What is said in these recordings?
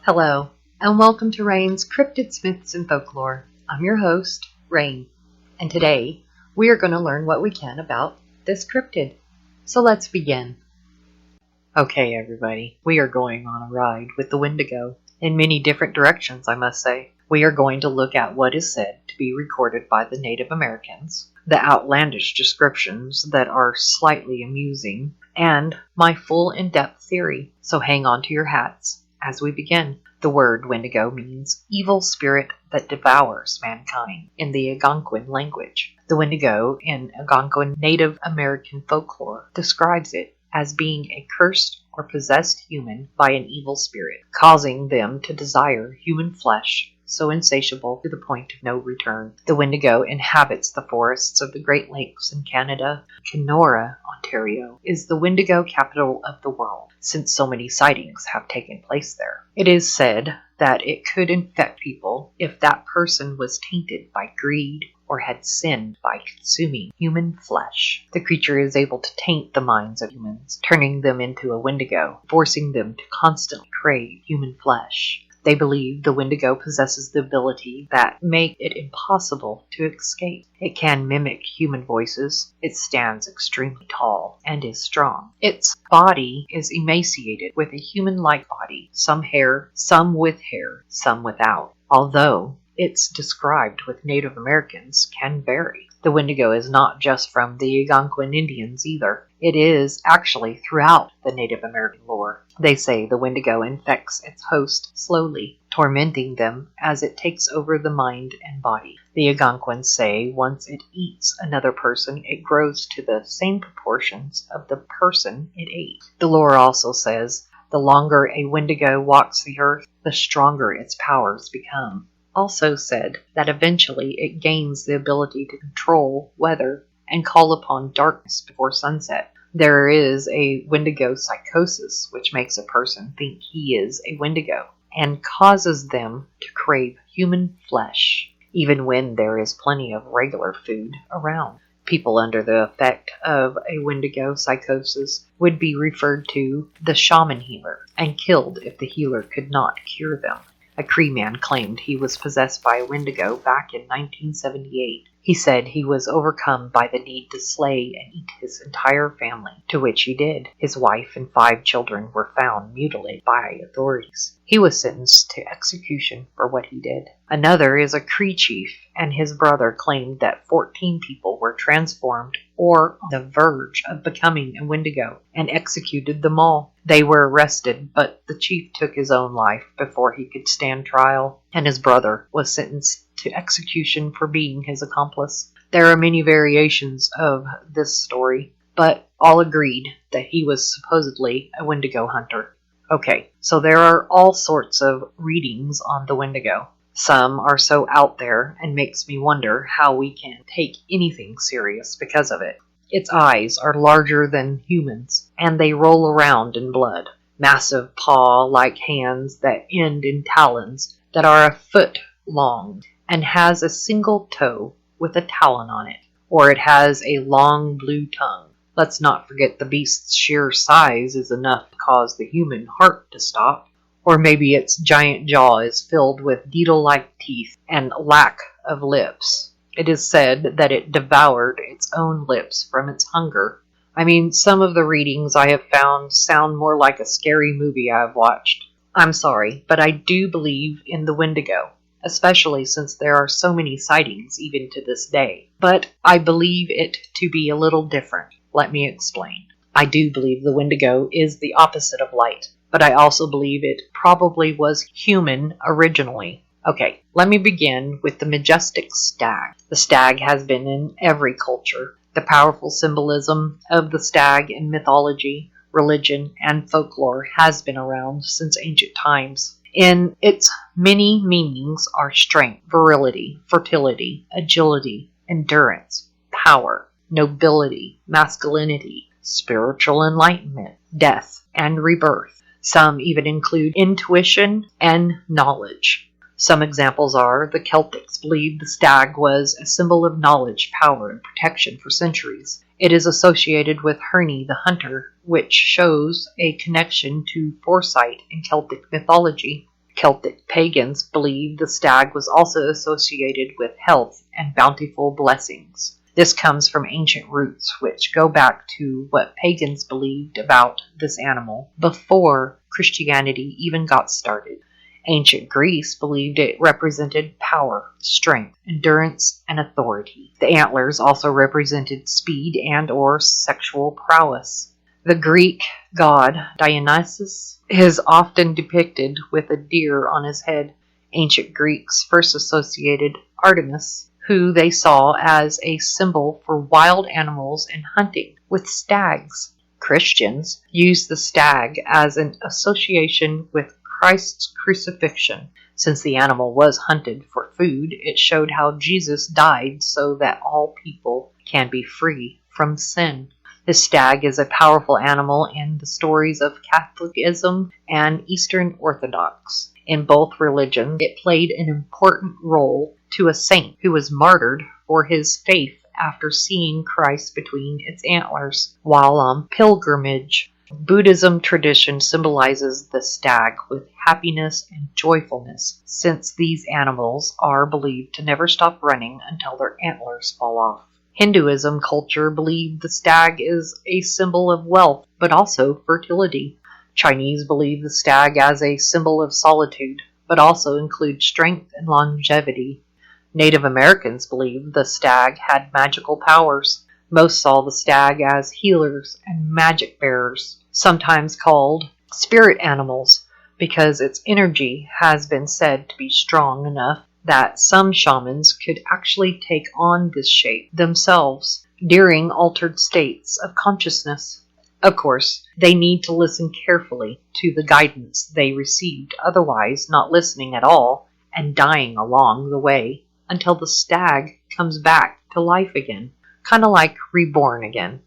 Hello, and welcome to Rain's Cryptids, Myths, and Folklore. I'm your host, Rain, and today we are going to learn what we can about this cryptid. So let's begin. Okay, everybody, we are going on a ride with the Wendigo in many different directions, I must say. We are going to look at what is said to be recorded by the Native Americans, the outlandish descriptions that are slightly amusing, and my full in-depth theory. So hang on to your hats. As we begin, the word Wendigo means evil spirit that devours mankind in the Algonquin language. The Wendigo in Algonquin Native American folklore describes it as being a cursed or possessed human by an evil spirit, causing them to desire human flesh, so insatiable to the point of no return. The Wendigo inhabits the forests of the Great Lakes in Canada. Kenora, Ontario, is the Wendigo capital of the world, since so many sightings have taken place there. It is said that it could infect people if that person was tainted by greed or had sinned by consuming human flesh. The creature is able to taint the minds of humans, turning them into a Wendigo, forcing them to constantly crave human flesh. They believe the Wendigo possesses the ability that make it impossible to escape. It can mimic human voices. It stands extremely tall and is strong. Its body is emaciated with a human-like body, some hair, some with hair, some without. Although it's described with Native Americans can vary. The Wendigo is not just from the Algonquin Indians either. It is actually throughout the Native American lore. They say the Wendigo infects its host slowly, tormenting them as it takes over the mind and body. The Algonquins say once it eats another person, it grows to the same proportions of the person it ate. The lore also says the longer a Wendigo walks the earth, the stronger its powers become. Also said that eventually it gains the ability to control weather and call upon darkness before sunset. There is a Wendigo psychosis, which makes a person think he is a Wendigo and causes them to crave human flesh, even when there is plenty of regular food around. People under the effect of a Wendigo psychosis would be referred to the shaman healer and killed if the healer could not cure them. A Cree man claimed he was possessed by a Wendigo back in 1978. He said he was overcome by the need to slay and eat his entire family, to which he did. His wife and 5 children were found mutilated by authorities. He was sentenced to execution for what he did. Another is a Cree chief, and his brother claimed that 14 people were transformed or on the verge of becoming a Wendigo and executed them all. They were arrested, but the chief took his own life before he could stand trial, and his brother was sentenced to execution for being his accomplice. There are many variations of this story, but all agreed that he was supposedly a Wendigo hunter. Okay, so there are all sorts of readings on the Wendigo. Some are so out there and makes me wonder how we can take anything serious because of it. Its eyes are larger than humans, and they roll around in blood. Massive paw-like hands that end in talons that are a foot long, and has a single toe with a talon on it, or it has a long blue tongue. Let's not forget the beast's sheer size is enough to cause the human heart to stop. Or maybe its giant jaw is filled with needle-like teeth and lack of lips. It is said that it devoured its own lips from its hunger. I mean, some of the readings I have found sound more like a scary movie I've watched. I'm sorry, but I do believe in the Wendigo, especially since there are so many sightings even to this day. But I believe it to be a little different. Let me explain. I do believe the Wendigo is the opposite of light, but I also believe it probably was human originally. Okay, let me begin with the majestic stag. The stag has been in every culture. The powerful symbolism of the stag in mythology, religion, and folklore has been around since ancient times. In its many meanings are strength, virility, fertility, agility, endurance, power, nobility, masculinity, spiritual enlightenment, death, and rebirth. Some even include intuition and knowledge. Some examples are the Celtics believed the stag was a symbol of knowledge, power, and protection for centuries. It is associated with Herne the Hunter, which shows a connection to foresight in Celtic mythology. Celtic pagans believed the stag was also associated with health and bountiful blessings. This comes from ancient roots, which go back to what pagans believed about this animal before Christianity even got started. Ancient Greece believed it represented power, strength, endurance, and authority. The antlers also represented speed and/or sexual prowess. The Greek god Dionysus is often depicted with a deer on his head. Ancient Greeks first associated Artemis, who they saw as a symbol for wild animals and hunting, with stags. Christians use the stag as an association with Christ's crucifixion. Since the animal was hunted for food, it showed how Jesus died so that all people can be free from sin. The stag is a powerful animal in the stories of Catholicism and Eastern Orthodox. In both religions, it played an important role to a saint who was martyred for his faith after seeing Christ between its antlers while on pilgrimage. Buddhism tradition symbolizes the stag with happiness and joyfulness, since these animals are believed to never stop running until their antlers fall off. Hinduism culture believed the stag is a symbol of wealth, but also fertility. Chinese believe the stag as a symbol of solitude, but also include strength and longevity. Native Americans believed the stag had magical powers. Most saw the stag as healers and magic bearers, sometimes called spirit animals, because its energy has been said to be strong enough that some shamans could actually take on this shape themselves during altered states of consciousness. Of course, they need to listen carefully to the guidance they received, otherwise not listening at all and dying along the way until the stag comes back to life again, kind of like reborn again.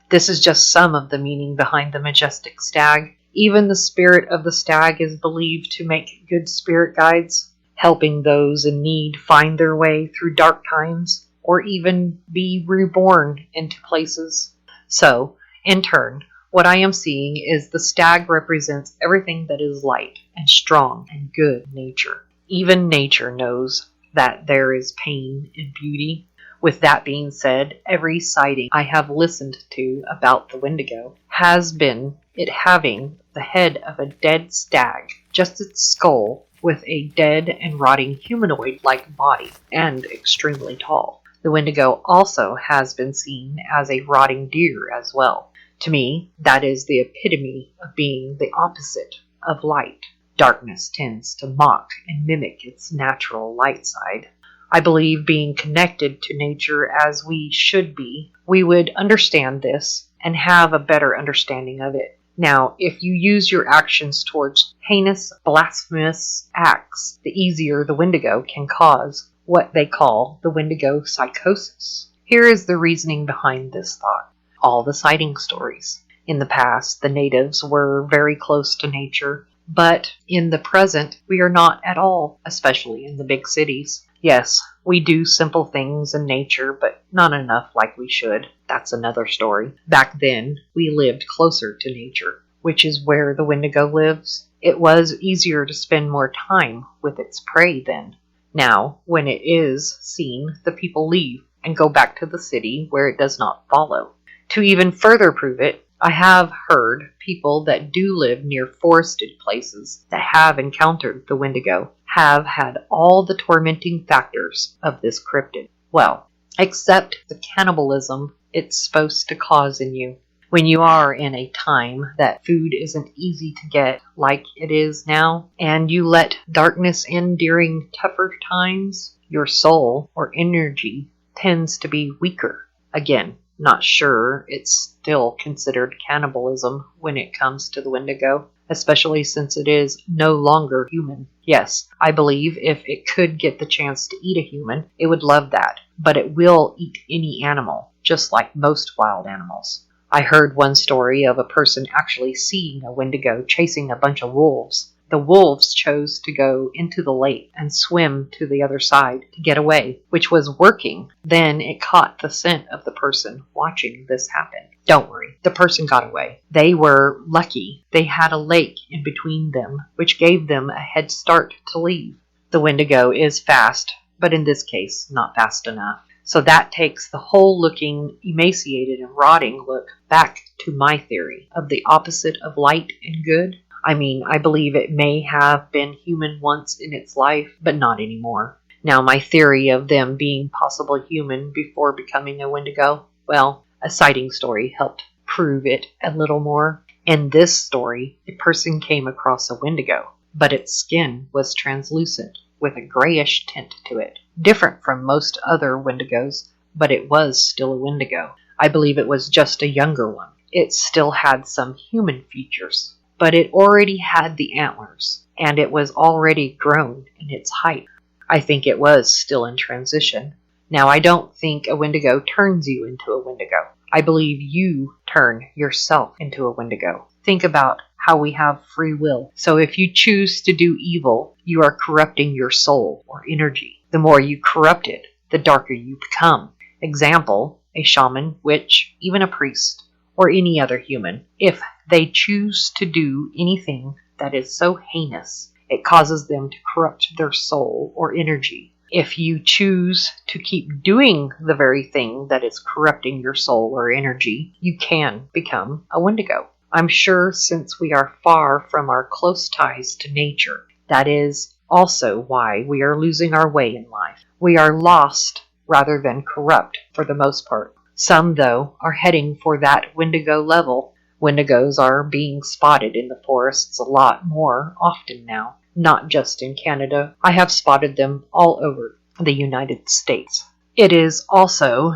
This is just some of the meaning behind the majestic stag. Even the spirit of the stag is believed to make good spirit guides, helping those in need find their way through dark times or even be reborn into places. So, in turn, what I am seeing is the stag represents everything that is light and strong and good nature. Even nature knows that there is pain and beauty. With that being said, every sighting I have listened to about the Wendigo has been it having the head of a dead stag, just its skull, with a dead and rotting humanoid-like body, and extremely tall. The Wendigo also has been seen as a rotting deer as well. To me, that is the epitome of being the opposite of light. Darkness tends to mock and mimic its natural light side. I believe being connected to nature as we should be, we would understand this and have a better understanding of it. Now, if you use your actions towards heinous, blasphemous acts, the easier the Wendigo can cause what they call the Wendigo psychosis. Here is the reasoning behind this thought. All the sighting stories. In the past, the natives were very close to nature, but in the present, we are not at all, especially in the big cities. Yes, we do simple things in nature, but not enough like we should. That's another story. Back then, we lived closer to nature, which is where the Wendigo lives. It was easier to spend more time with its prey then. Now, when it is seen, the people leave and go back to the city where it does not follow. To even further prove it, I have heard people that do live near forested places that have encountered the Wendigo have had all the tormenting factors of this cryptid. Well, except the cannibalism it's supposed to cause in you. When you are in a time that food isn't easy to get like it is now, and you let darkness in during tougher times, your soul or energy tends to be weaker. Again, not sure it's still considered cannibalism when it comes to the Wendigo, especially since it is no longer human. Yes, I believe if it could get the chance to eat a human, it would love that, but it will eat any animal, just like most wild animals. I heard one story of a person actually seeing a Wendigo chasing a bunch of wolves. The wolves chose to go into the lake and swim to the other side to get away, which was working. Then it caught the scent of the person watching this happen. Don't worry, the person got away. They were lucky. They had a lake in between them, which gave them a head start to leave. The Wendigo is fast, but in this case, not fast enough. So that takes the whole looking emaciated and rotting look back to my theory of the opposite of light and good. I mean, I believe it may have been human once in its life, but not anymore. Now, my theory of them being possibly human before becoming a Wendigo, well, a sighting story helped prove it a little more. In this story, a person came across a Wendigo, but its skin was translucent with a grayish tint to it, different from most other Wendigos, but it was still a Wendigo. I believe it was just a younger one. It still had some human features, but it already had the antlers, and it was already grown in its height. I think it was still in transition. Now, I don't think a Wendigo turns you into a Wendigo. I believe you turn yourself into a Wendigo. Think about how we have free will. So if you choose to do evil, you are corrupting your soul or energy. The more you corrupt it, the darker you become. Example, a shaman, witch, even a priest, or any other human. If they choose to do anything that is so heinous, it causes them to corrupt their soul or energy. If you choose to keep doing the very thing that is corrupting your soul or energy, you can become a Wendigo. I'm sure since we are far from our close ties to nature, that is also why we are losing our way in life. We are lost rather than corrupt for the most part. Some, though, are heading for that Wendigo level. Wendigos are being spotted in the forests a lot more often now, not just in Canada. I have spotted them all over the United States. It is also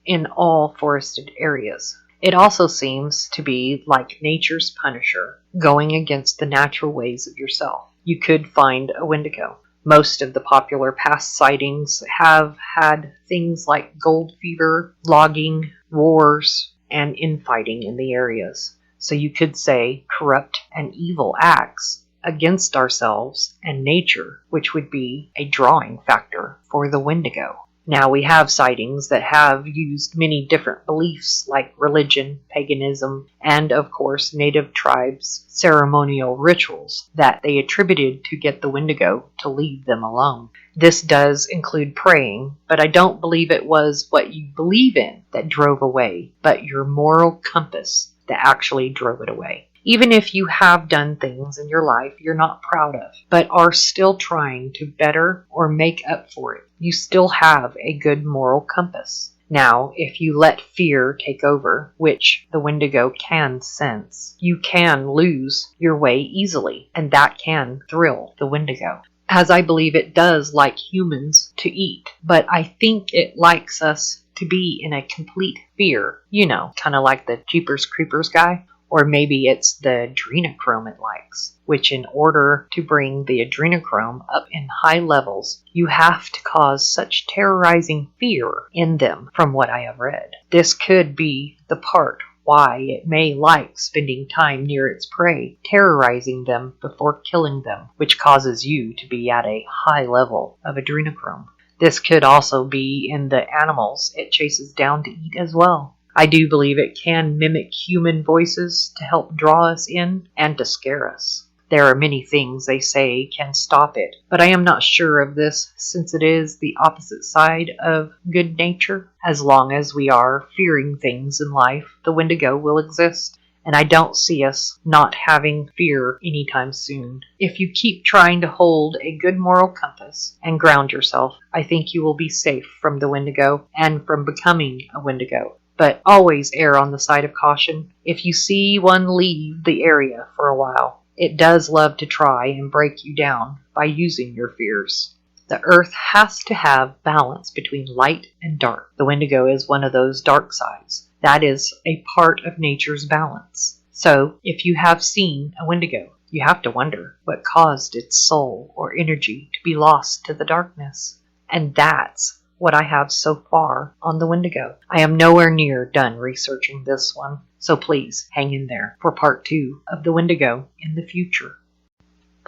in all forested areas. It also seems to be like nature's punisher, going against the natural ways of yourself. You could find a Wendigo. Most of the popular past sightings have had things like gold fever, logging, wars, and infighting in the areas. So you could say corrupt and evil acts against ourselves and nature, which would be a drawing factor for the Wendigo. Now, we have sightings that have used many different beliefs like religion, paganism, and of course native tribes' ceremonial rituals that they attributed to get the Wendigo to leave them alone. This does include praying, but I don't believe it was what you believe in that drove away, but your moral compass that actually drove it away. Even if you have done things in your life you're not proud of, but are still trying to better or make up for it, you still have a good moral compass. Now, if you let fear take over, which the Wendigo can sense, you can lose your way easily, and that can thrill the Wendigo. As I believe it does like humans to eat, but I think it likes us to be in a complete fear, kind of like the Jeepers Creepers guy. Or maybe it's the adrenochrome it likes, which in order to bring the adrenochrome up in high levels, you have to cause such terrorizing fear in them from what I have read. This could be the part why it may like spending time near its prey, terrorizing them before killing them, which causes you to be at a high level of adrenochrome. This could also be in the animals it chases down to eat as well. I do believe it can mimic human voices to help draw us in and to scare us. There are many things they say can stop it, but I am not sure of this since it is the opposite side of good nature. As long as we are fearing things in life, the Wendigo will exist, and I don't see us not having fear anytime soon. If you keep trying to hold a good moral compass and ground yourself, I think you will be safe from the Wendigo and from becoming a Wendigo. But always err on the side of caution. If you see one leave the area for a while, it does love to try and break you down by using your fears. The earth has to have balance between light and dark. The Wendigo is one of those dark sides. That is a part of nature's balance. So, if you have seen a Wendigo, you have to wonder what caused its soul or energy to be lost to the darkness. And that's what I have so far on the Wendigo. I am nowhere near done researching this one, so please hang in there for part 2 of the Wendigo in the future.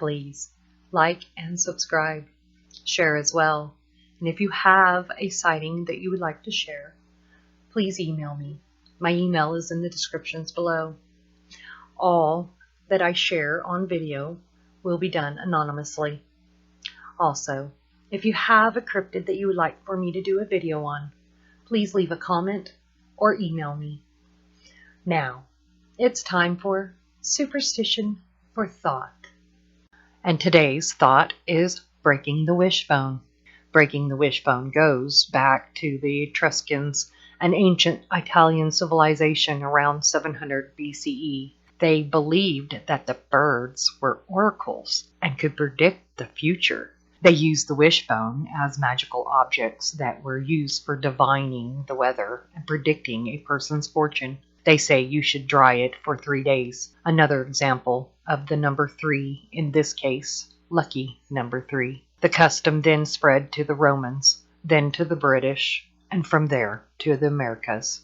please like and subscribe. Share as well. And if you have a sighting that you would like to share, please email me. My email is in the descriptions below. All that I share on video will be done anonymously. Also, if you have a cryptid that you would like for me to do a video on, please leave a comment or email me. Now, it's time for Superstition for Thought. And today's thought is breaking the wishbone. Breaking the wishbone goes back to the Etruscans, an ancient Italian civilization around 700 BCE. They believed that the birds were oracles and could predict the future. They used the wishbone as magical objects that were used for divining the weather and predicting a person's fortune. They say you should dry it for 3 days. Another example of the number 3, in this case, lucky number 3. The custom then spread to the Romans, then to the British, and from there to the Americas.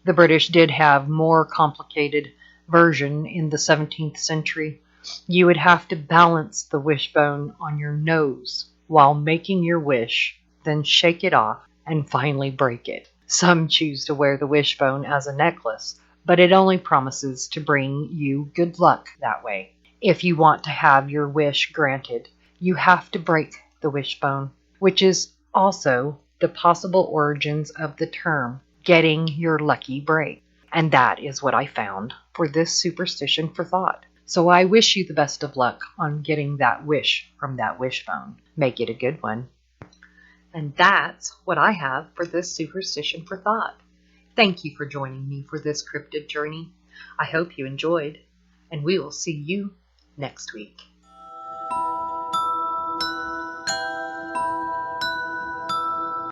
The British did have more complicated version in the 17th century. You would have to balance the wishbone on your nose while making your wish, then shake it off and finally break it. Some choose to wear the wishbone as a necklace, but it only promises to bring you good luck that way. If you want to have your wish granted, you have to break the wishbone, which is also the possible origins of the term getting your lucky break. And that is what I found for this superstition for thought. So I wish you the best of luck on getting that wish from that wishbone. Make it a good one. And that's what I have for this superstition for thought. Thank you for joining me for this cryptid journey. I hope you enjoyed, and we will see you next week.